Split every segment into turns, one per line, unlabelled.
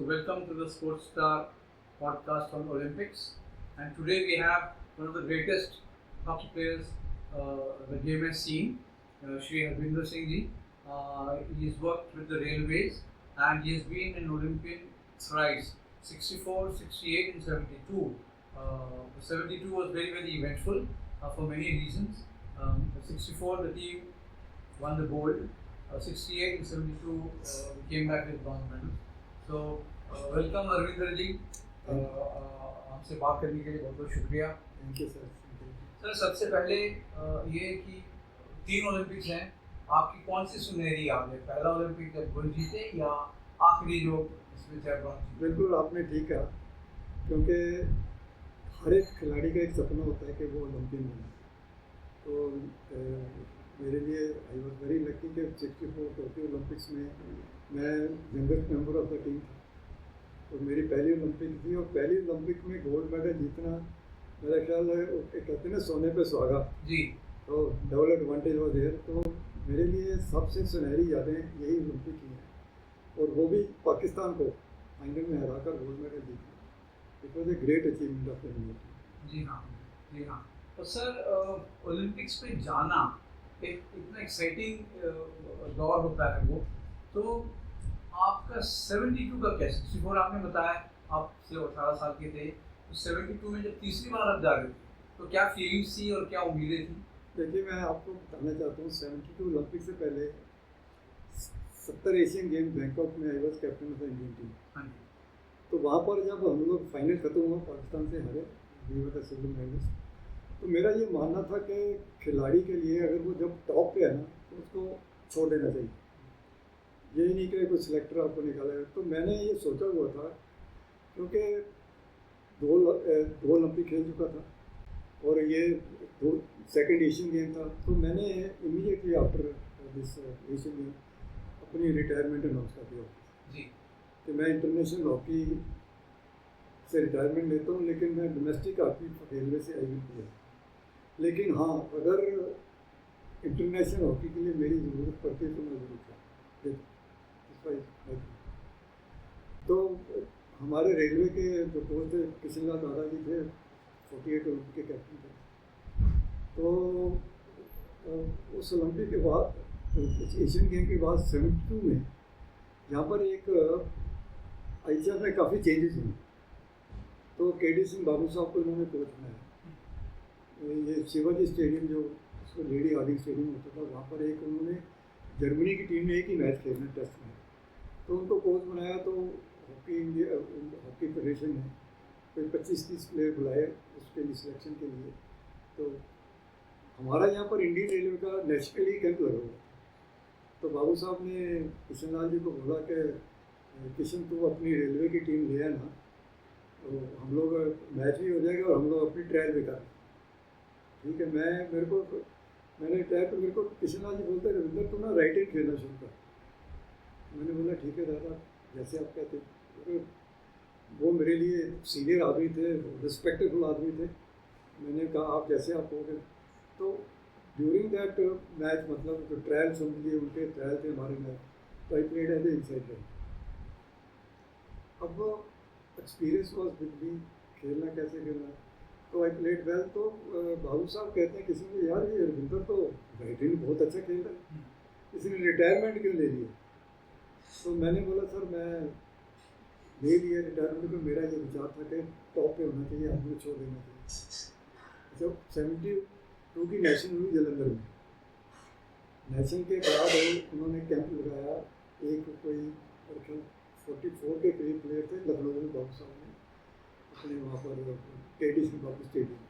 So welcome to the Sports Star podcast on Olympics. And today we have one of the greatest hockey players the game has seen, Shri Harvinder Singh Ji. He has worked with the Railways and he has been an Olympian thrice, 64, 68 and 72. The 72 was very eventful for many reasons. 64 the team won the gold. 68 and 72 we came back with bronze medals. So welcome Harvinder ji, हमसे बात करने के लिए बहुत बहुत शुक्रिया।
Thank you sir.
Sir सबसे पहले ये कि 3 ओलंपिक्स हैं, आपकी कौन सी सुनहरी याद है? पहला ओलंपिक जब गोल्ड जीते या आखिरी जो इसमें ब्रॉन्ज?
बिल्कुल आपने ठीक कहा, क्योंकि हर एक खिलाड़ी का एक सपना होता है कि वो ओलंपियन बने। तो मेरे लिए आई वॉज वेरी लकी कि 64 टोक्यो ओलंपिक्स में मैं youngest member of the team था। तो मेरी पहली ओलंपिक थी और पहली ओलंपिक में गोल्ड मेडल जीतना मेरा ख्याल है कहते हैं ना सोने पे सुहागा
जी।
तो डबल एडवांटेज हो देयर। तो मेरे लिए सबसे सुनहरी यादें यही ओलंपिक की हैं, और वो भी पाकिस्तान को फाइनल में हराकर गोल्ड मेडल जीतना। It was a great achievement of the India.
जी हाँ, जी हाँ। तो सर ओलंपिक्स में जाना एक इतना एक्साइटिंग दौर होता है वो, तो आपका 72 का क्या? 64 आपने बताया आप से 18 साल के थे, तो 72 में जब तीसरी बार आप जा रहे थे तो क्या फीलिंग्स थी और क्या उम्मीदें थी?
देखिए मैं आपको बताना चाहता हूँ 72 ओलंपिक से पहले 70 एशियन गेम बैंकॉक में I was captain of the Indian team.
हाँ जी।
तो वहाँ पर जब हम लोग फाइनल खत्म हुआ पाकिस्तान से हारे, we were the silver medallist, तो मेरा ये मानना था कि खिलाड़ी के लिए अगर वो जब टॉप पे है ना तो उसको छोड़ देना चाहिए, यही नहीं कि कोई सिलेक्टर आपको निकाले। तो मैंने ये सोचा हुआ था, क्योंकि दो ओलंपिक खेल चुका था और ये 2 सेकेंड एशियन गेम था, तो मैंने immediately after this Asian game अपनी रिटायरमेंट अनाउंस कर दिया
जी
कि मैं इंटरनेशनल हॉकी से रिटायरमेंट लेता हूँ, लेकिन मैं डोमेस्टिक हॉकी रेलवे से आई हुई है। लेकिन हाँ, अगर इंटरनेशनल हॉकी के लिए मेरी ज़रूरत पड़ती है तो मैं ज़रूर था। तो हमारे रेलवे के जो कोच थे किशन लाल दादा जी थे, 48 ओलंपिक के कैप्टन थे। तो उस ओलंपिक के बाद एशियन गेम के बाद 72 में यहाँ पर एक आईसीएफ में काफ़ी चेंजेस हुए। तो केडी सिंह बाबू साहब को इन्होंने कोच बनाया। ये शिवाजी स्टेडियम जो उसको लेडी हार्डिंग स्टेडियम होता था, वहाँ पर एक उन्होंने जर्मनी की टीम में एक ही मैच खेलना टेस्ट में, तो उनको कोच बनाया। तो हॉकी फेडरेशन ने कोई 25-30 प्लेयर बुलाए उसके लिए सिलेक्शन के लिए। तो हमारा यहाँ पर इंडियन रेलवे का नेशनली कैंप लगा हुआ। तो बाबू साहब ने किशन लाल जी को बोला कि किशन तू अपनी रेलवे की टीम ले आना, तो हम लोग मैच भी हो जाएगा और हम लोग अपनी ट्रायल भी करें। ठीक है, मैंने ट्रायल पर मेरे को किशन लाल जी बोलते रविंदर तू ना राइट हैंड खेलना शुरू कर। मैंने बोला ठीक है दादा, जैसे आप कहते हैं। वो मेरे लिए सीनियर आदमी थे, रिस्पेक्टेबल आदमी थे। मैंने कहा आप जैसे आप हो गए। तो ड्यूरिंग दैट मैच, मतलब जो ट्रायल समझिए उनके ट्रायल थे हमारे मैच, तो I played as a inside right. अब एक्सपीरियंस वॉज विद मी, खेलना कैसे खेलना, तो आई प्लेड वेल। तो बाबू साहब कहते हैं किसी ने यार ये रविंदर तो राइट हैंड बहुत अच्छा खेल रहा है, इसने रिटायरमेंट क्यों ले लिया? तो मैंने बोला सर मैं ले लिया रिटायरमेंट, पर मेरा ये विचार था कि टॉप पे होना चाहिए, आदमी छोड़ देना चाहिए। जब 72 की नेशनल हुई जलंधर में, नेशनल के बाद उन्होंने कैंप लगाया। एक कोई 44 के करीब प्लेयर थे लखनऊ में, बाबू साहब ने अपने वहाँ पर केडी सिंह बाबू स्टेडियम,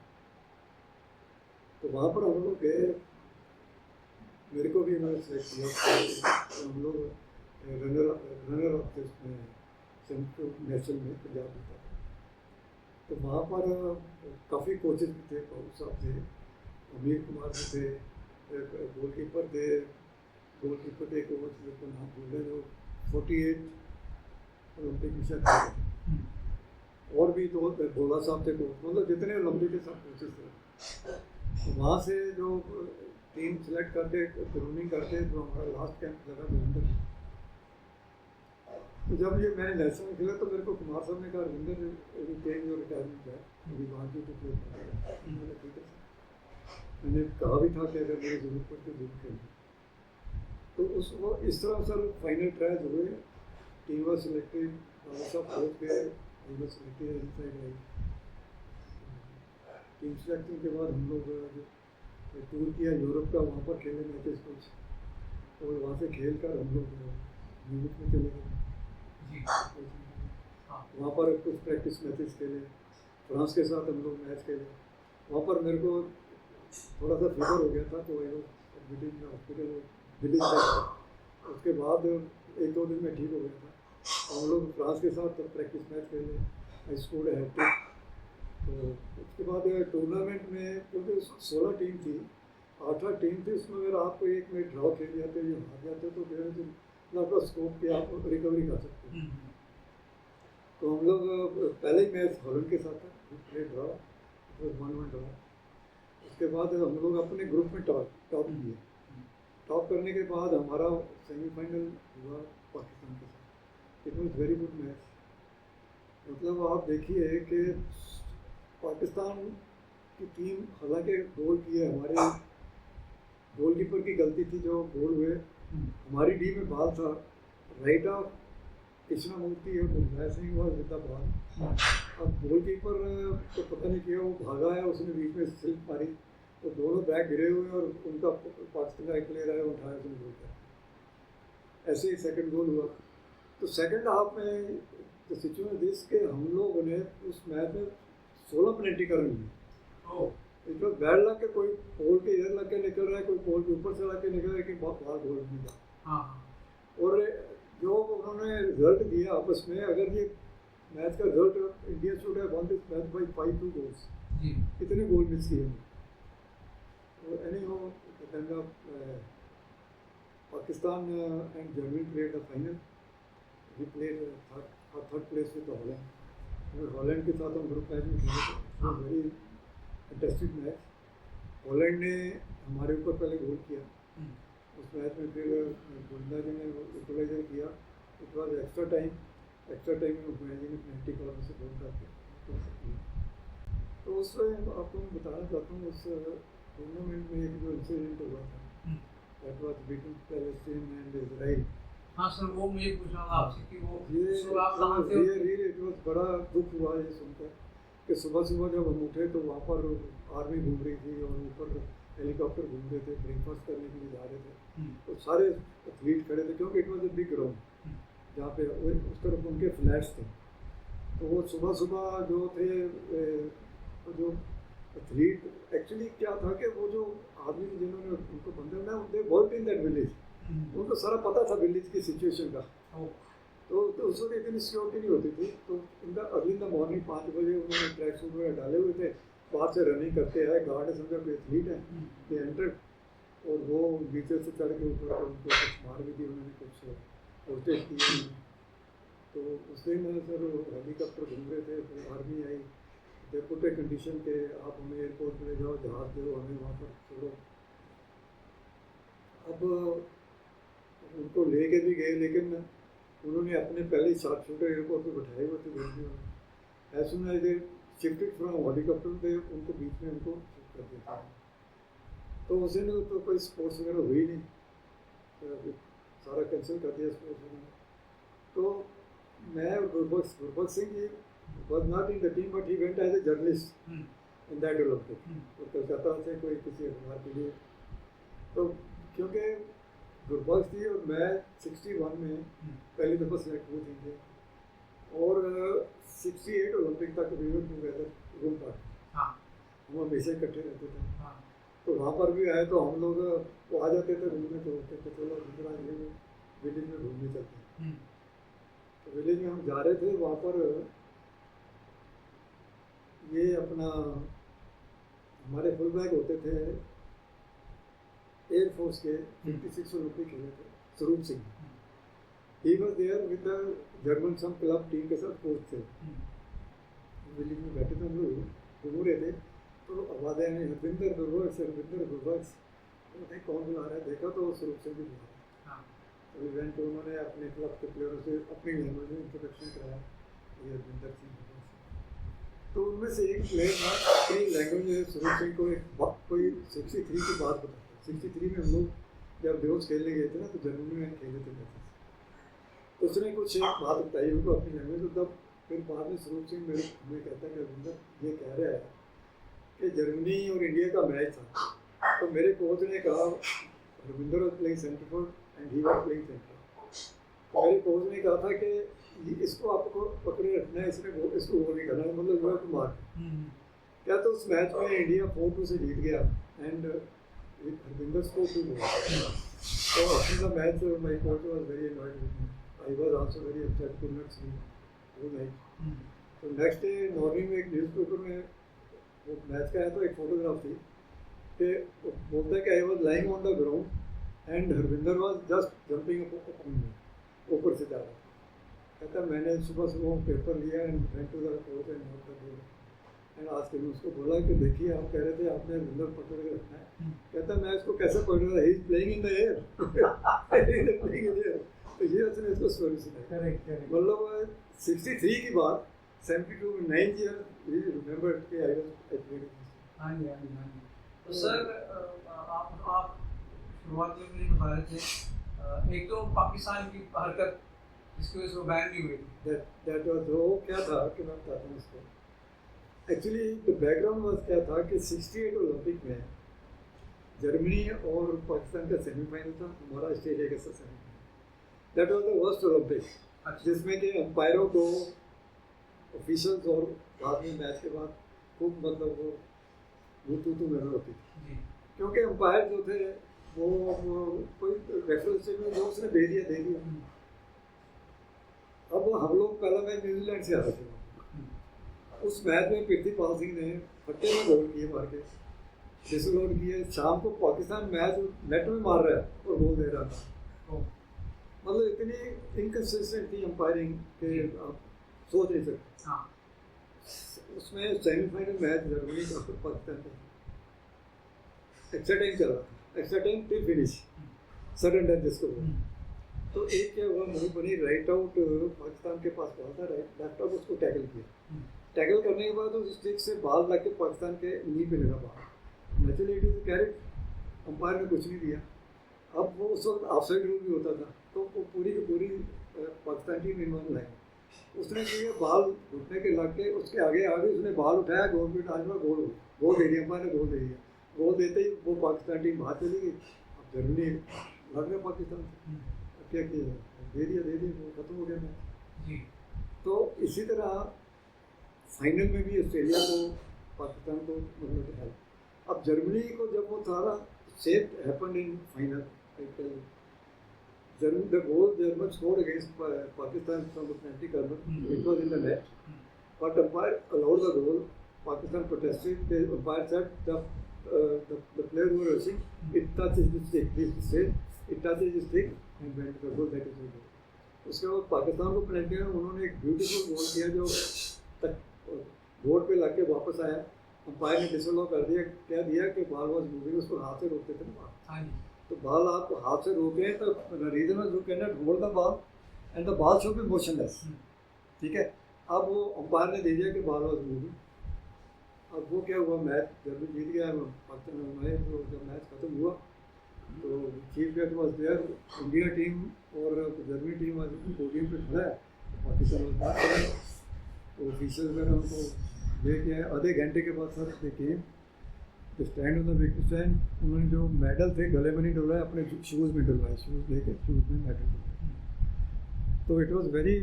तो वहाँ पर हम लोग गए। मेरे को भी उन्होंने सेलेक्ट किया, तो हम लोग रनर ऑफ थे उसमें नेशनल में पंजाब में था। तो वहाँ पर काफ़ी कोचेज भी थे, बाबू साहब थे, अमीर कुमार भी थे, गोलकीपर थे कोच जिसको नाम भूल रहे, जो 48 ओलंपिक में शायद थे, और भी 2 भोला साहब थे कोच, मतलब जितने ओलंपिक के सब कोचेज थे। तो वहाँ से जो टीम सेलेक्ट करके ग्रूमिंग करते, तो हमारा लास्ट कैंप लगा जलंधर। तो जब ये मैंने नेशनल में खेला तो मेरे को कुमार साहब ने कहा रविंदर टेक योर रिटायरमेंट है, अभी वांट यू टू प्ले। ठीक है सर, मैंने कहा भी था कि अगर मेरी जरूरत पड़ती तो जरूर खेलूँ। तो उस वो इस तरह सर फाइनल ट्रायल हुए, टीम वाज सिलेक्टेड, बाबा साहब कोच गए, team was selected inside right. Team selection के बाद हम लोग टूर किया यूरोप का, वहाँ पर खेले मैचेस कुछ, और वहाँ से खेल कर हम लोग म्यूजिक में चले गए। वहाँ पर कुछ प्रैक्टिस मैचेस खेले, फ्रांस के साथ हम लोग मैच खेले। वहाँ पर मेरे को थोड़ा सा फीवर हो गया था, तो एडमिटेड में हॉस्पिटल दिल्ली से। उसके बाद 1-2 दिन में ठीक हो गया था। हम लोग फ्रांस के साथ प्रैक्टिस मैच खेले, आई स्कोर्ड अ हैट्रिक। तो उसके बाद टूर्नामेंट में क्योंकि 16 टीम थी, 8 टीम थी, उसमें अगर आपको एक में ड्रॉ खेल जाते या हार जाते तो फिर आपका स्कोप कि आप रिकवरी कर सकते हैं। तो हम लोग पहले ही मैच हॉलैंड के साथ था, प्ले ड्रॉ, 1-1 ड्रॉ। उसके बाद हम लोग अपने ग्रुप में टॉप किए। टॉप करने के बाद हमारा सेमीफाइनल हुआ पाकिस्तान के साथ। It was very good match. मतलब आप देखिए कि पाकिस्तान की टीम हालांकि गोल किए, हमारे गोलकीपर की गलती थी जो गोल हुए। हमारी टीम में बॉल था, राइट ऑफ कृष्णा मूर्ति और मुगलाय Singh was with the ball. अब गोलकीपर को पता नहीं किया, वो भागा है, उसने बीच में स्लिप मारी, तो दोनों बैग गिरे हुए और उनका पाकिस्तान का एक प्लेयर है, उठाया, उसने गोल किया। ऐसे ही सेकंड गोल हुआ। तो सेकंड हाफ में तो सिचुएशन दिस के हम लोगों ने उस मैच में 16 पेनल्टी कर ली। इट वॉज बैड लक के कोई पोल के इधर लग के निकल रहा है, कोई पोल के ऊपर से लग के निकल रहा है कि बहुत बाहर गोल नहीं था। और जो उन्होंने रिजल्ट दिया आपस में, अगर ये मैच का result India should have won this match by 5-2 goals, कितने गोल मिस किए। और anyhow Pakistan and Germany played the final. We played third place with Holland. Holland के साथ हम ग्रुप मैच में खेले थे, वेरी इंटरेस्टिंग मैच। हॉलैंड ने हमारे ऊपर पहले गोल किया उस मैच में, फिर गोविंदा जी ने इक्वलाइजर किया। इट वॉज एक्स्ट्रा टाइम में गोविंदा जी ने पेनल्टी कॉर्नर से गोल करके। तो उसमें आपको मैं बताना चाहता हूँ, उस टूर्नामेंट में एक जो इंसिडेंट हुआ था, that was between Palestine and Israel.
हाँ सर, वो मुझे पूछना था आपसे कि वो
ये इट वॉज बड़ा दुख हुआ ये सुनकर कि सुबह जब हम उठे तो वहाँ पर आर्मी घूम रही थी और ऊपर हेलीकॉप्टर घूम रहे थे, ब्रेकफास्ट करने के लिए जा रहे थे। तो सारे एथलीट खड़े थे, क्योंकि it was a big ground जहाँ पे उस तरफ उनके फ्लैट्स थे। तो वो सुबह जो थे, जो एथलीट एक्चुअली क्या था कि वो जो आदमी जिन्होंने उनको बंदे में they work in that village, उनको सारा पता था विलेज की सिचुएशन का। तो उस वक्त इतनी सिक्योरिटी नहीं होती थी। तो इनका अर्ली इन द मॉर्निंग 5 बजे उन्होंने ट्रैक सूट वगैरह डाले हुए थे, बाहर से रनिंग करते आए, गार्ड है समझा कोई एथलीट है, ये एंटर्ड और वो नीचे से चढ़ के ऊपर उनको कुछ मार भी दी उन्होंने, कुछ प्रोटेस्ट किया। तो उस दिन सर हेलीकॉप्टर घूम रहे थे, फिर army I, they put a condition के आप हमें एयरपोर्ट में ले जाओ, जहाज दो, हमें वहाँ पर छोड़ो। अब उनको ले के भी गए, लेकिन उन्होंने अपने पहले ही शार्प शूटर एयरपोर्ट पे बैठाए हुए थे दिल्ली में। As soon as they shifted from helicopter पे उनको बीच में उनको शिफ्ट कर दिया। तो उस दिन तो कोई स्पोर्ट्स वगैरह हुई नहीं, तो सारा कैंसिल कर दिया स्पोर्ट्स वगैरह। तो मैं और Gurbaksh Singh ji was not in the team, but he went as a journalist in that Olympic। तो कलकत्ता से कोई किसी अखबार के लिए, तो क्योंकि गुरबख्श जी और मैं 61 में पहली दफ़ा सेलेक्ट हुए थे, और 68 ओलंपिक तक वी वर टुगेदर रूम पर, हम हमेशा इकट्ठे रहते थे। तो वहाँ पर भी आए तो हम लोग वो आ जाते थे रूम में, तो कहते चलो दूसरा विलेज में घूमने चलते हैं। तो विलेज में हम जा रहे थे, वहाँ पर ये अपना हमारे फुल बैग होते थे एयरफोर्स के 56 ओलंपिक खेले थे, Swaroop Singh. He was there with the German some club team के साथ कोच थे। विलेज में बैठे थे, हम लोग घूम रहे थे, तो आवाज़ आई हरविंदर गुरबख्श, कौन बुला रहा है, देखा तो स्वरूप सिंह भी बुला रहा है। तो इवेंट उन्होंने अपने क्लब के प्लेयरों से अपनी लैंग्वेज में इंट्रोडक्शन कराया, ये हरविंदर सिंह। तो उनमें से एक प्लेयर था अपनी लैंग्वेज में स्वरूप सिंह को कोई 63 की बात बताता। 63 में हम लोग जब देवस खेलने गए थे ना, तो जर्मनी में खेले थे मैच। तो उसने कुछ एक बात बताई उनको अपनी लैंग्वेज। तो तब फिर बाद में स्वरूप सिंह हमें कहता है कि रविंदर ये कह रहा है कि जर्मनी और इंडिया का मैच था, तो मेरे कोच ने कहा Ravinder was playing centre forward and he was playing centre. तो मेरे कोच ने कहा था कि इसको आपको पकड़े रखना है, इसको वो नहीं करना है, मतलब यू टू मार्क। क्या तो उस मैच में इंडिया 4-2 से जीत गया एंड हरविंदर स्कोर 2 गोल। तो after the match my coach was very annoyed with me. I was also very upset, could not sleep all night. तो नेक्स्ट डे मॉर्निंग में एक न्यूज़पेपर में वो मैच का है, तो एक फोटोग्राफ थी कि बोलता है कि I was lying on the ground and Harvinder was just jumping upon me, ऊपर से जा रहा। कहता मैंने सुबह पेपर लिया and went to the coach and note the goal and आज के उसको बोला कि देखिए आप कह रहे थे आपने हरविंदर पकड़ के रखना है। कहता मैं इसको कैसे पकड़ रहा, he is playing in the air. तो ये उसने इसको स्टोरी सुनाई। मतलब 63 की बात 72 में 9 ईयर रिमेंबर कि आई वाज एट प्लेइंग।
हाँ जी, हाँ जी, हाँ जी। तो सर आप शुरुआत में मुझे बता रहे थे एक तो पाकिस्तान की हरकत इसकी वजह से वो बैन भी हुई थी।
दैट वाज वो क्या था कि मैं बताता हूँ इसको। एक्चुअली द बैकग्राउंड वाज क्या था कि 68 ओलंपिक में जर्मनी और पाकिस्तान का सेमीफाइनल था, हमारा ऑस्ट्रेलिया के साथ semifinal. That was the worst Olympic, जिसमें कि अंपायरों को ऑफिशियल्स और बाद में मैच के बाद खूब मतलब वो तू नजर होती थी, क्योंकि अंपायर जो थे वो कोई रेफरेंस में जो उसने दे दिया। अब हम लोग पहला मैच न्यूजीलैंड से आ रहे थे। उस मैच में पृथ्वीपाल सिंह ने फट्टे में गोल किए मार के, डिसअलाउड किए। शाम को पाकिस्तान मैच नेट में मार रहा है और गोल दे रहा था। मतलब इतनी इनकंसिस्टेंट थी अंपायरिंग कि आप सोच नहीं सकते।
हाँ।
उसमें सेमीफाइनल मैच जर्मनी का पाकिस्तान का एक्स्ट्रा टाइम चल रहा था, extra time till finish, sudden death जिसको। तो एक क्या हुआ, मुंह बनी राइट आउट पाकिस्तान के पास पहुंचा था, लेफ्ट आउट उसको टैकल किया। टैकल करने के बाद उस स्टिक से बाल लग के पाकिस्तान के नी पे लगा ball. Naturally it is carried, umpire ने कुछ नहीं दिया। अब वो उस वक्त ऑफसाइड रूल भी होता था, तो वो पूरी की पूरी पाकिस्तान टीम इन्वॉल्व लाई। उसने जो बाल घुटने के लग के उसके आगे उसने बाल उठाया, गोल भी डाला, गोल दे दिया, अंपायर ने गोल दे दिया। गोल देते ही वो पाकिस्तान टीम बाहर चली गई। अब जर्मनी लड़ रहा पाकिस्तान से, क्या किया, दे दिया वो खत्म हो गया मैच। तो इसी तरह फाइनल में भी ऑस्ट्रेलिया को पाकिस्तान को मतलब है। अब जर्मनी को जब वो सारा same happened in final, the goal German scored against Pakistan from the penalty corner, it was in the net, but umpire allowed the goal. Pakistan protested. The umpire said the player who was rushing, it touches the stick. This said it touches the stick and went to the goal. That is the goal. उसके बाद पाकिस्तान को penalty में उन्होंने एक beautiful goal किया जो board पे लग के वापस आया। अंपायर ने डिसअलाउ कर दिया, क्या दिया कि बॉल वाज मूविंग, उसको हाथ से रोकते थे ना। तो बॉल आप हाथ से रोक रहे हैं तो reason was you can not hold the ball and the ball should be motionless. ठीक है, अब वो अंपायर ने दे दिया कि बॉल वाज मूविंग। अब वो क्या हुआ, मैच जर्मनी जीत गया। पाकिस्तान में जब मैच खत्म हुआ तो chief guest was there, India team और जर्मनी टीम वाज पोडियम पे खड़ा है, पाकिस्तान वाज बात कर रहा है। तो ऑफिशियल वगैरह उनको लेके आए। आधे घंटे के बाद सर देखिए तो stand on the big stand, उन्होंने जो मेडल थे गले में नहीं डलवाए, अपने शूज़ में डलवाए, शूज़ लेके शूज़ में मेडल डलवाए। तो it was very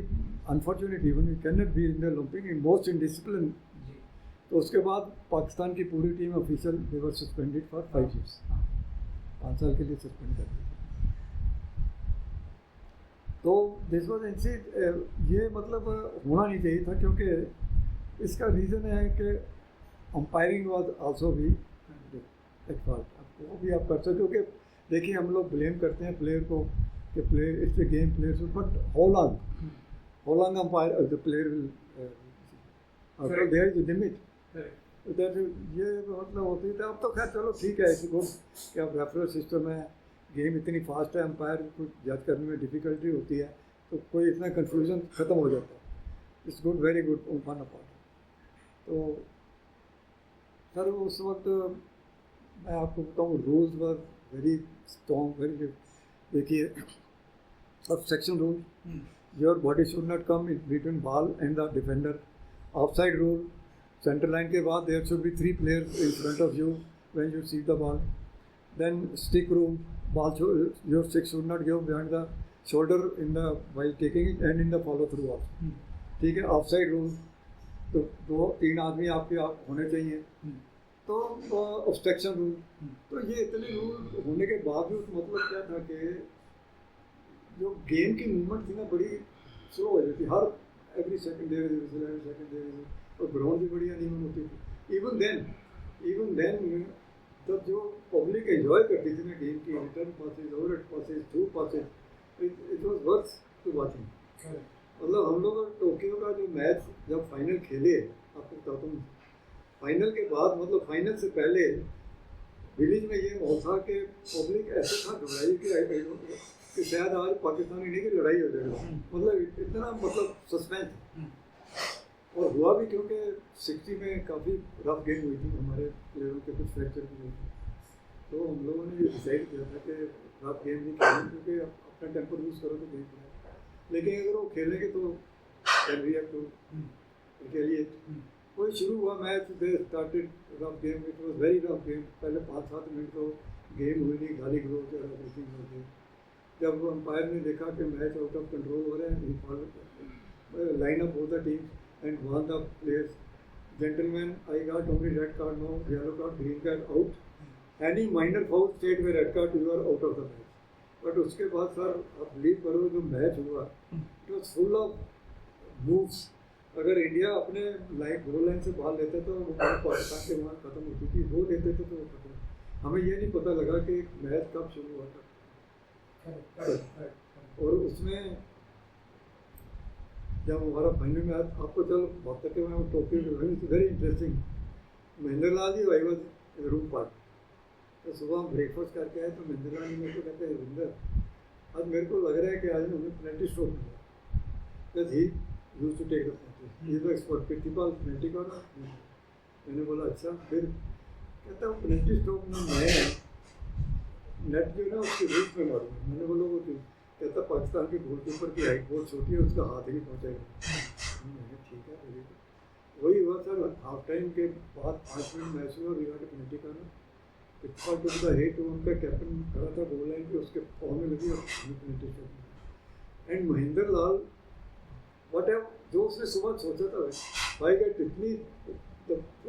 unfortunate, even you can not be in the Olympic in most in discipline. तो उसके बाद पाकिस्तान की पूरी team official they were suspended for 5 years, 5 साल के लिए सस्पेंड कर दिया। तो दिस वॉज ये मतलब होना नहीं चाहिए था, क्योंकि इसका रीज़न है कि अंपायरिंग वॉज आल्सो भी एट फॉल्ट। वो भी आप कर सकते हो कि देखिए हम लोग ब्लेम करते हैं प्लेयर को कि player it's a game, players, but how long umpire the player will there is a limit. ये मतलब होती है। अब तो खैर चलो ठीक है, इसी को कि अब रेफरल सिस्टम है, गेम इतनी फास्ट है, अंपायर को जज करने में डिफ़िकल्टी होती है, तो कोई इतना कन्फ्यूज़न ख़त्म हो जाता है. It's good, very good on one part. तो सर उस वक्त मैं आपको बताऊँ rules were very strong, very. देखिए subsection rule, your body should not come in between ball and the defender. Offside rule, centre line के बाद there should be 3 players in front of you when you see the ball. Then stick rule, ball your stick should not go behind the shoulder in the while taking it and in the follow through also. ठीक है. Offside rule, तो 2-3 आदमी आपके आप होने चाहिए. तो obstruction rule. तो ये इतने रूल होने के बावजूद मतलब क्या था कि जो गेम की मूवमेंट थी ना बड़ी स्लो हो जाती. हर एवरी सेकंड देयर और ग्राउंड भी बड़ी अनइवन होती थी. इवन देन तब जो पब्लिक एंजॉय करती थी ना गेम की, return passes, overhead passes, through passes, it was worth to watching. मतलब हम लोग टोक्यो का जो मैच जब फाइनल खेले, आपको बताता हूँ, फाइनल के बाद मतलब फाइनल से पहले विलेज में ये माहौल था कि पब्लिक ऐसे था घबराई कि शायद आज पाकिस्तान इंडिया की लड़ाई हो जाएगी. मतलब इतना मतलब सस्पेंस. और हुआ भी क्योंकि 60 में काफ़ी रफ गेम हुई थी, हमारे प्लेयरों के कुछ फ्रैक्चर भी हुए थे. तो हम लोगों ने ये डिसाइड किया था कि रफ गेम नहीं खेलेंगे क्योंकि अपना टेम्पर यूज़ करो तो गेम खेलें, लेकिन अगर वो खेलेंगे तो कैन रिएक्ट टू रिटेलिएट. वही शुरू हुआ match, they started rough game. It was very rough game. पहले 5-7 मिनट तो गेम हुई नहीं, गाली गलौज और एवरीथिंग हो गई. जब अंपायर ने देखा कि मैच आउट ऑफ कंट्रोल हो रहा है, he follow line up of the team and warn the players, gentlemen, I got only red card now, yellow card, green card out. Any minor foul state में red card, you are out of the match. But उसके बाद sir आप believe करो जो match हुआ, it was full of moves. अगर India अपने line goal line से बाहर लेते तो वो पाकिस्तान के वहाँ खत्म होती थी. वो लेते थे तो वो खत्म. हमें ये नहीं पता लगा कि मैच कब शुरू हुआ था. और उसमें जब हमारा फाइनल में आपको चलो बात करते हुए Tokyo very interesting. Mahendra Lal ji I was room part. तो सुबह हम ब्रेकफास्ट करके आए तो महेंद्र लाल जी मेरे को कहते हैं, रविंदर आज मेरे को लग रहा है कि आज हमें पेनल्टी स्ट्रोक मिला. बस he use to take the penalty, ये तो एक्सपर्ट प्रिंसिपल पेनल्टी का ना. मैंने बोला अच्छा. फिर कहता हूँ पेनल्टी स्ट्रोक में मैं नेट जो है ना उसके रूप में मारूँ. मैंने बोला वो कहता पाकिस्तान के गोलकीपर की हाइट बहुत छोटी है, उसका हाथ ही नहीं पहुँचेगा. मैंने ठीक है, वेरी गुड. वही हुआ सर. हाफ टाइम के बाद 5 मिनट मैच हुआ, विराट पेनल्टी का ना हिट, उनका कैप्टन खड़ा था गोल लाइन पे, उसके पाँव में लगी और penalty shot. And Mahendra Lal what ever जो उसने सुबह सोचा था भाई का टिप्पणी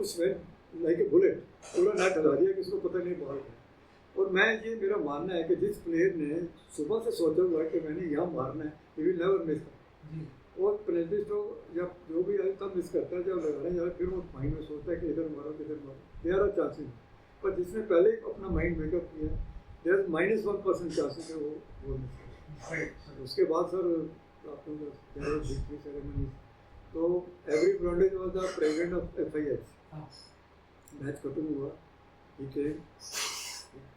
उस लाइक ए बुलेट पूरा नेट हटा दिया कि उसको पता नहीं बाहर गया. और मैं ये मेरा मानना है कि जिस प्लेयर ने सुबह से सोचा हुआ है कि मैंने यहाँ मारना है, ही विल नेवर मिस. और पेनल्टी स्ट्रोक जब जो भी आए तब मिस करता है, जब लगाने जा रहा है फिर वो माइंड में सोचता है कि इधर मारो किधर मारो. देयर आर चांसेस, पर जिसने पहले अपना माइंड मेकअप किया देयर -1% चांसेस है वो मिस करे. उसके बाद सर आपको विक्ट्री सेरेमनी. तो Avery Brundage was the president of FIH. Match खत्म हुआ, he came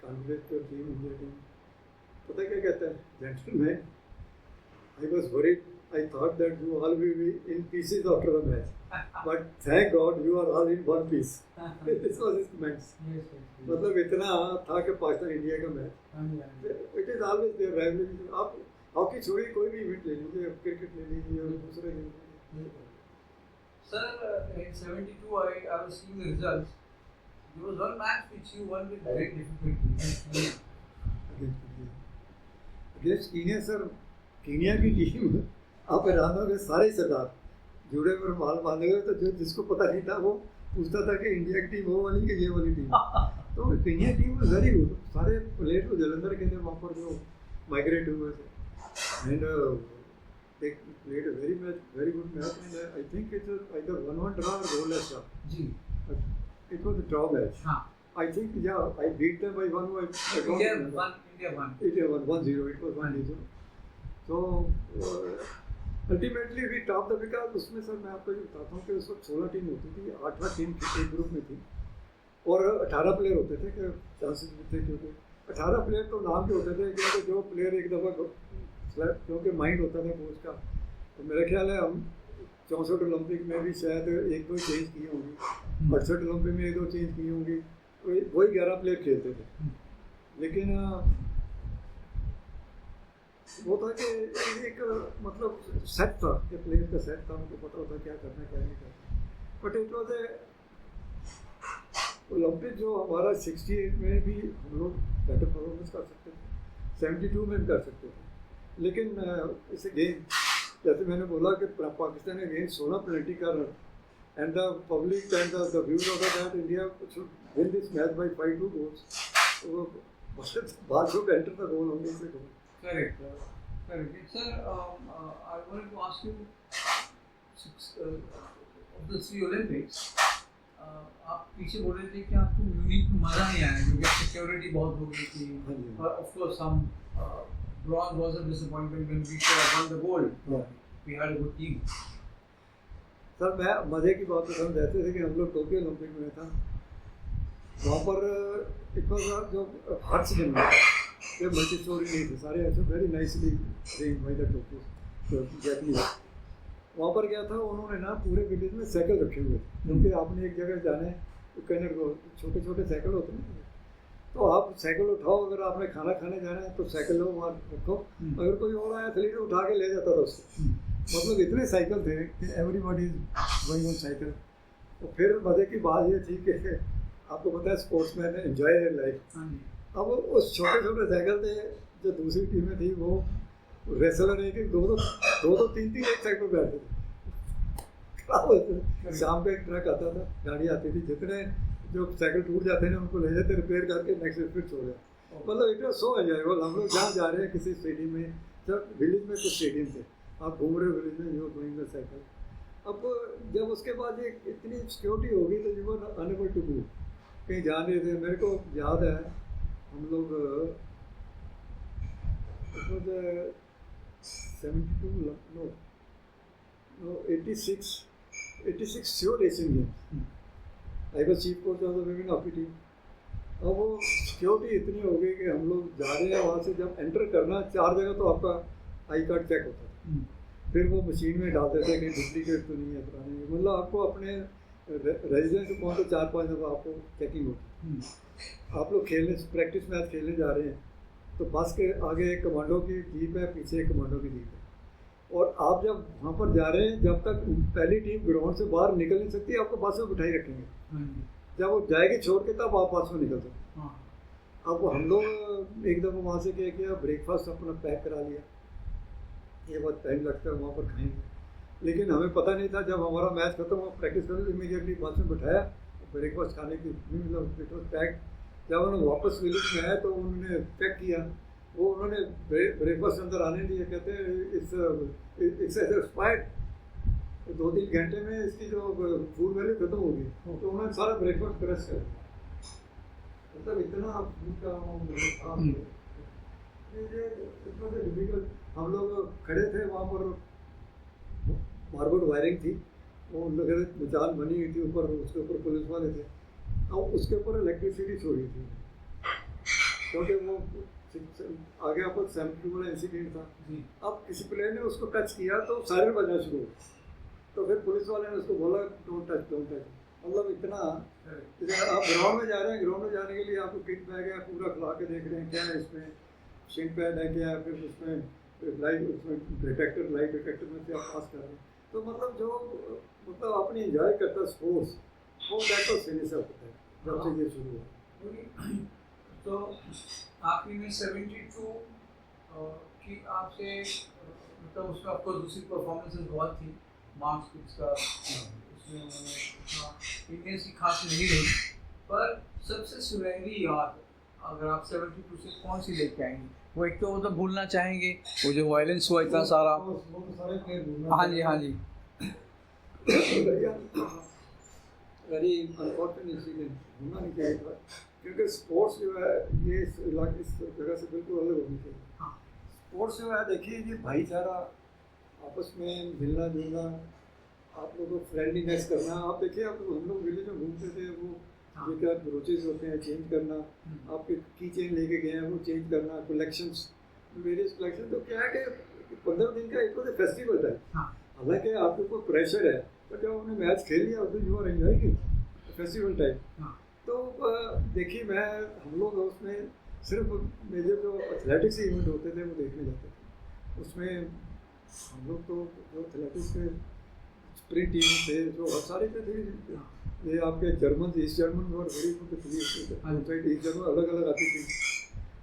congress team, India team. पता क्या कहता है, gentleman, I was worried, I thought that you all will be in pieces after the match, but thank God you are all in one piece. This was his match. मतलब इतना था कि Pakistan India का match, it is always there rivalry. आप hockey छोड़िए, कोई भी event ले लीजिए, क्रिकेट ले लीजिए और दूसरे ले लीजिए.
Sir, in 72 I was seeing the results. There was one match which you won with great difficulty.
Against Kenya. Sir Kenya की टीम आप हैरान हो गए, सारे सरदार जुड़े पर माल बांधे गए. तो जो जिसको पता नहीं था वो पूछता था कि इंडिया की टीम वो वाली कि ये वाली टीम. तो Kenya team was very good. सारे प्लेयर तो जलंधर के थे वहाँ पर जो माइग्रेट हुए थे. And they played a very good match, and I think it was either 1-1 draw or goalless draw. It was a draw match. I think I beat them by 1-1. India won 1-0. It was 1-0. So ultimately we topped the, because उसमें sir मैं आपको ये बताता हूँ कि उस वक्त 16 team होती थी, 8वां टीम एक ग्रुप में थी और 18 प्लेयर होते थे कि चांसेस भी थे, क्योंकि 18 प्लेयर तो नाम के होते थे, क्योंकि जो प्लेयर एक दफ़ा क्योंकि माइंड होता था कोच का, तो मेरा ख्याल है हम 64 ओलंपिक में भी शायद 1-2 चेंज किए होंगे, 68 ओलंपिक में 1-2 चेंज किए होंगे, वही 11 प्लेयर खेलते थे। लेकिन वो था कि एक मतलब सेट था कि प्लेयर का सेट था, उनको पता होता क्या करना क्या नहीं करना। But it was A Olympic जो हमारा 68 में भी हम लोग बेटर परफॉर्मेंस कर सकते थे, 72 में भी कर सकते थे। लेकिन इसे गेम, जैसे मैंने बोला कि पाकिस्तान ने गेम 16 पेनल्टी का run, and the public and the views of that India should win this match by 5-2 goals। तो बाद जो एंटर द गोल होंगे से गोल।
Correct. Correct. Sir, I wanted to ask you, of the 3 Olympics, आप पीछे बोल रहे थे कि आपको म्यूनिख में मजा नहीं आया क्योंकि सिक्योरिटी बहुत हो गई थी, और ऑफ कोर्स हम bronze was a disappointment when we should have won the gold. We had a good team.
Sir मैं मज़े की बात बताऊँ, जैसे थे कि हम लोग टोक्यो ओलंपिक में था, वहाँ पर एक बार जो हर्ष जन्म ये मल्टी स्टोरी नहीं थी, सारे ऐसे very nicely train by the Tokyo Japanese. वहाँ पर क्या था, उन्होंने ना पूरे विलेज में साइकिल रखे हुए थे, क्योंकि आपने एक जगह जाना है तो कन्नड़ को छोटे छोटे साइकिल होते हैं, तो आप साइकिल उठाओ, अगर आपने खाना खाने जाना है तो साइकिल लो वहाँ रखो, अगर कोई और आया एथलीट उठा के ले जाता था उसको। मतलब इतने साइकिल थे कि everybody is going on cycle. तो फिर मज़े की बात ये थी कि आपको पता है स्पोर्ट्समैन एंजॉय देयर लाइफ। अब उस छोटे छोटे साइकिल थे, जो दूसरी टीमें थी वो रेसलर है कि दो तीन एक साइड पर बैठते थे। खराब होते थे। शाम को एक ट्रक आता था, गाड़ी आती थी, जितने जो साइकिल टूट जाते हैं उनको ले जाते रिपेयर करके नेक्स्ट फिर सो जाए। मतलब इट वाज सो एंजॉयबल। हम लोग जहाँ जा रहे हैं किसी स्टेडियम में, जब विलेज में कुछ स्टेडियम थे, आप घूम रहे हो विलेज में, you are going the cycle. अब जब उसके बाद ये इतनी सिक्योरिटी होगी तो you were unable to do, कहीं जा नहीं थे। मेरे को याद है हम लोग 86 sure Asian games. I was chief coach of the women hockey team. अब वो सिक्योरिटी इतनी हो गई कि हम लोग जा रहे हैं, वहाँ से जब एंटर करना 4 जगह तो आपका आई कार्ड चेक होता था, फिर वो मशीन में डाल देते कि डुप्लीकेट तो नहीं है, पुरानी है। मतलब आपको अपने रेजिडेंस से पहुँच 4-5 दफ़ा आपको चेकिंग होती है। आप लोग खेलने प्रैक्टिस मैच खेलने जा रहे हैं तो बस के आगे एक कमांडो की जीप है, पीछे एक कमांडो की जीप है, और आप जब वहाँ पर जा रहे हैं, जब तक पहली टीम ग्राउंड से बाहर निकल नहीं सकती, आपको बस में बिठाई रखेंगे। जब वो जाएगी छोड़ के तब आप बस में निकल सकते। अब हम लोग एक दफ़ा वहाँ से क्या किया, ब्रेकफास्ट अपना पैक करा लिया, ये बहुत टाइम लगता है वहाँ पर खाएंगे, लेकिन हमें पता नहीं था। जब हमारा मैच खत्म हुआ, प्रैक्टिस करो, इमीडिएटली बस में बिठाया, ब्रेकफास्ट खाने की मतलब पैक। जब उन्होंने वापस विलेज में आया तो उन्होंने चेक किया, वो उन्होंने ब्रेकफास्ट अंदर आने दिए, कहते हैं इट्स एक्सपायर्ड, 2-3 घंटे में इसकी जो फूड वैल्यू खत्म होगी। तो उन्होंने सारा ब्रेकफास्ट क्रश कर दिया। मतलब इतना फूड का डिफिकल्ट। हम लोग खड़े थे वहाँ पर, मार्बल वायरिंग थी, वो मचान बनी हुई थी ऊपर, उसके ऊपर पुलिस वाले थे, और उसके ऊपर इलेक्ट्रिसिटी छोड़ी थी, क्योंकि वो आगे आपको 72 वाला इंसिडेंट था। अब किसी प्लेयर ने उसको टच किया तो सायरन बजना शुरू हुआ, तो फिर पुलिस वाले ने उसको बोला डोंट टच डोंट टच। मतलब इतना आप ग्राउंड में जा रहे हैं, ग्राउंड में जाने के लिए आपको किट बैग है, पूरा खुला के देख रहे हैं क्या है इसमें, शिंक पैड है क्या है, फिर उसमें लाइट, उसमें डिटेक्टर, लाइट डिटेक्टर में से आप पास कर रहे हैं। तो मतलब जो मतलब अपनी एंजॉय करता स्पोर्ट्स, वो दैट वाज फिनिश होता है जब से ये शुरू हुआ।
तो आखिरी में 72 की आपसे मतलब उसमें आपको दूसरी परफॉर्मेंसेस बहुत थी, मार्क्स कुछ का उसमें उन्होंने इंडियन की खास नहीं रही, पर सबसे सुनहरी याद अगर आप 72 से कौन सी लेके आएंगे? वो एक तो वो तो भूलना चाहेंगे, वो जो वायलेंस हुआ इतना सारा। हाँ जी हाँ जी।
वेरी अनफॉर्चुनेट इंसिडेंट होना नहीं चाहिए था, क्योंकि स्पोर्ट्स जो है ये इस जगह से बिल्कुल अलग होनी चाहिए। स्पोर्ट्स जो है देखिए, ये भाईचारा, आपस में मिलना जुलना, आप लोगों को फ्रेंडलीनेस करना। आप देखिए, आप हम लोग विलेज में घूमते थे, वो
हाँ।
जो क्या ब्रोचेज होते हैं चेंज करना, आपके की चेन लेके गए हैं वो चेंज करना, कलेक्शंस, वेरियस कलेक्शन। तो क्या है कि 15 दिन का एक फेस्टिवल टाइम,
हाँ।
हालांकि आपके ऊपर प्रेशर है, बट जब आपने मैच खेल लिया तो you are enjoying it festival time.
हाँ।
तो देखिए हम लोग उसमें सिर्फ मेजर जो एथलेटिक्स इवेंट होते थे वो देखने जाते थे। उसमें हम लोग तो जो एथलेटिक्स के स्प्रिंट टीम थे जो बहुत सारे थे, ये आपके जर्मन, ईस्ट जर्मन और वेरी गुड ईस्ट जर्मन अलग अलग आती थी।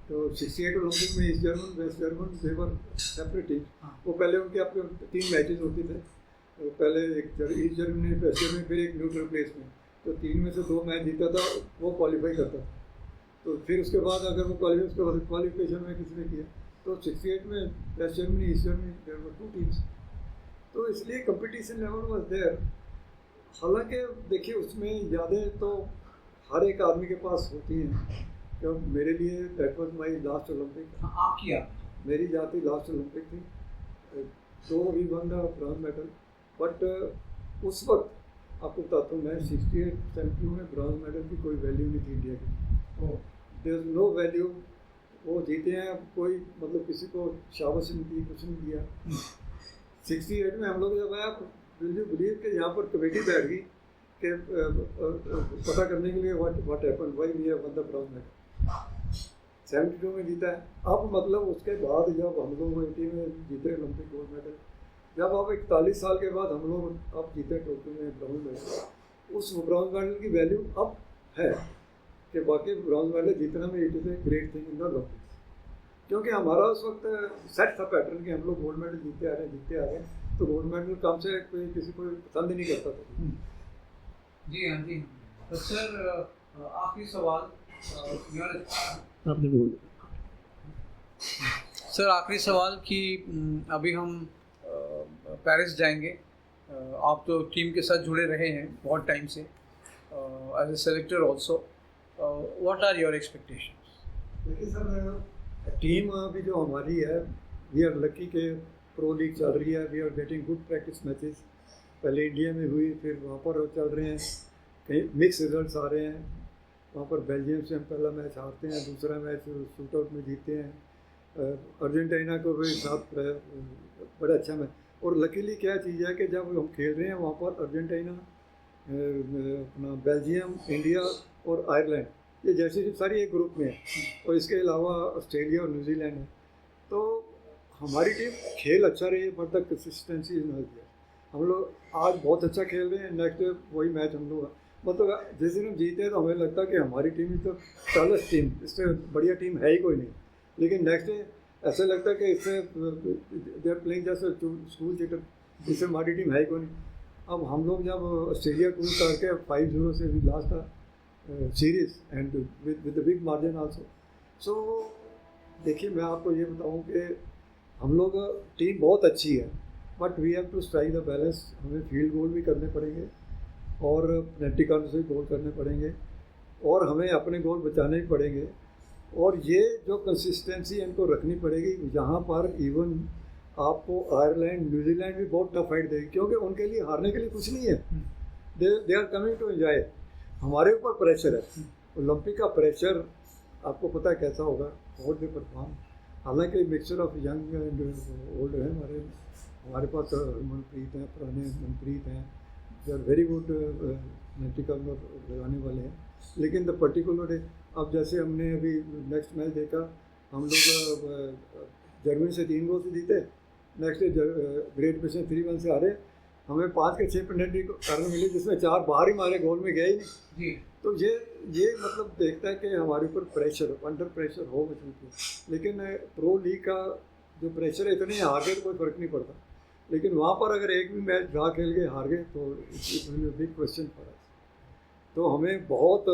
तो 68 ओलंपिक में ईस्ट जर्मन वेस्ट जर्मन देवर सेपरेट टीम। वो पहले उनके आपके 3 मैचेस होते थे, तो पहले एक ईस्ट जर्मनी वेस्ट जर्मनी फिर एक न्यूट्रल प्लेस में, तो 3 में से 2 मैच जीता था वो क्वालिफाई करता था। तो फिर उसके बाद अगर वो क्वालिफिकेशन में किसी ने किया तो 68 में West Germany East Germany there were 2 teams. तो इसलिए कंपटीशन लेवल वाज देयर। हालांकि देखिए उसमें यादें तो हर एक आदमी के पास होती हैं। तो मेरे लिए that was my last Olympic.
आपकी याद?
मेरी जाती लास्ट ओलंपिक थी, तो we won the bronze medal. But उस वक्त आपको बताता हूँ मैं 68 70 में ब्रॉन्ज मेडल की कोई वैल्यू नहीं थी इंडिया की। There is no value. वो जीते हैं, कोई मतलब किसी को शाबाशी नहीं दी, कुछ नहीं दिया। 68 में हम लोग जब आया, विल यू बिलीव कि यहाँ पर कमेटी बैठ गई कि पता करने के लिए what happened, why we have won the bronze medal. 72 में जीता है। अब मतलब उसके बाद जब हम लोग 80 में जीते ओलंपिक गोल्ड मेडल, जब अब 41 साल के बाद हम लोग अब जीते टोक्यो में ब्रॉन्ज मेडल, उस ब्रॉन्ज मेडल की वैल्यू अब है कि बाकी ब्रॉन्ज मेडल जीतना में it is a great thing in the Olympics. क्योंकि हमारा उस वक्त सेट था पैटर्न कि हम लोग गोल्ड मेडल जीते आ रहे हैं, तो गोल्ड मेडल कम से कोई किसी को पसंद ही नहीं करता था।
जी हाँ, जी। तो सर आखिरी सवाल
आपने बोल
सर, आखिरी सवाल कि अभी हम पेरिस जाएंगे। आप तो टीम के साथ जुड़े रहे हैं बहुत टाइम से, as a selector also, what are your expectations?
देखिए सर, टीम अभी जो हमारी है, वी आर लकी के प्रो लीग चल रही है, we are getting good practice matches. पहले इंडिया में हुई, फिर वहाँ पर चल रहे हैं, कहीं मिक्स रिजल्ट्स आ रहे हैं। वहाँ पर बेल्जियम से हम पहला मैच हारते हैं, दूसरा मैच शूट आउट में जीतते हैं। अर्जेंटीना को भी साथ बड़ा अच्छा मैच। और लकीली क्या चीज़ है कि जब हम खेल रहे हैं वहाँ पर अर्जेंटीना, अपना बेल्जियम, इंडिया और आयरलैंड, ये जैसी सारी एक ग्रुप में है, और इसके अलावा ऑस्ट्रेलिया और न्यूजीलैंड है। तो हमारी टीम खेल अच्छा रही है, but the consistency is not there. हम लोग आज बहुत अच्छा खेल रहे हैं, नेक्स्ट वही मैच हम लोग मतलब जिस दिन हम जीते हैं तो हमें लगता है कि हमारी टीम ही तो टॉलेस्ट टीम, इससे बढ़िया टीम है ही कोई नहीं। लेकिन नेक्स्ट डे ऐसा लगता है कि इससे दे आर प्लेइंग जैसे स्कूल थिएटर, इससे हमारी टीम है ही कोई नहीं। अब हम लोग जब ऑस्ट्रेलिया टूर करके 5-0 से भी लास्ट था series end with the big margin also. So देखिए मैं आपको ये बताऊं कि हम लोग टीम बहुत अच्छी है, but we have to strike the balance. हमें फील्ड गोल भी करने पड़ेंगे और पेनल्टी कॉर्नर से गोल करने पड़ेंगे, और हमें अपने गोल बचाने भी पड़ेंगे। और ये जो कंसिस्टेंसी इनको रखनी पड़ेगी, यहाँ पर इवन आपको आयरलैंड, न्यूजीलैंड भी बहुत टफ फाइट देगी, क्योंकि उनके लिए हारने के लिए कुछ नहीं है। They are coming to enjoy. हमारे ऊपर प्रेशर है, ओलंपिक का प्रेशर आपको पता है कैसा होगा, बहुत भी परफॉर्म। हालांकि mixture of young and old है हमारे पास। मनप्रीत हैं, पुराने मनप्रीत हैं, they are very good penalty corner लगाने वाले हैं। लेकिन द पर्टिकुलर अब जैसे हमने अभी नेक्स्ट मैच देखा, हम लोग जर्मनी से 3 गोल से जीते, नेक्स्ट ग्रेट ब्रिटेन 3-1 से हारे। हमें 5 के 6 पेनल्टी कॉर्नर मिले, जिसमें 4 बाहर ही मारे, गोल में गए ही नहीं। तो ये मतलब देखता है कि हमारे ऊपर प्रेशर, अंडर प्रेशर हो बच्चों। लेकिन प्रो लीग का जो प्रेशर है, इतने हार गए तो कोई फ़र्क नहीं पड़ता। लेकिन वहाँ पर अगर एक भी मैच ड्रा खेल के हार गए तो it's big question for us. तो हमें बहुत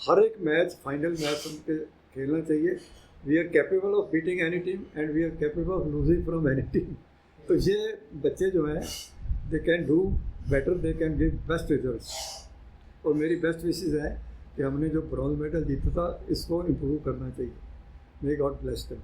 हर एक मैच फाइनल मैच खेलना चाहिए। We are capable of beating any team and we are capable of losing from any team. तो ये बच्चे जो हैं, they can do better, they can give best results. और मेरी बेस्ट विशेज़ है कि हमने जो ब्रॉन्ज मेडल जीता था, इसको इम्प्रूव करना चाहिए। May God bless them.